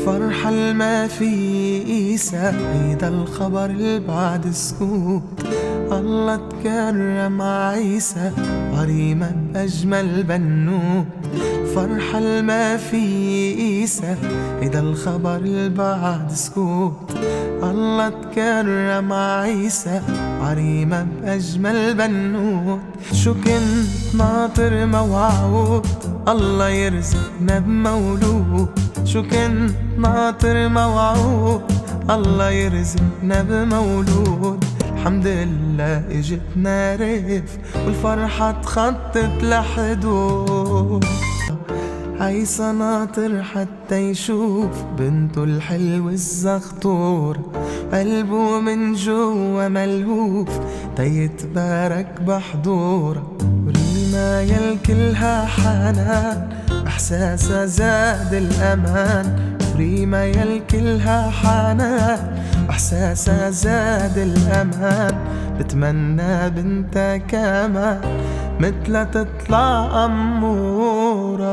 فرحة الما في إيسا، هيدا الخبر البعد سكوت. الله تكرم عيسى عريمة بأجمل بنوت. فرحة الما في إيسا، هيدا الخبر البعد سكوت. الله تكرم عيسى عريمة بأجمل بنوت. شو كنت ناطر موعود، الله يرزقنا بمولود. شو كنت ناطر موعود، الله يرزقنا بمولود. الحمد لله اجتنا ريف، والفرحة تخطت لحدود. عيسى ناطر حتى يشوف بنته الحلوة الزغطور، قلبه من جوا ملهوف تيتبارك بحضوره. وريما يلكلها حنان، احساسها زاد الامان. وريما يلكلها حنان، احساسها زاد الامان. بتمنى بنتها كمان مثلها تطلع أمورة.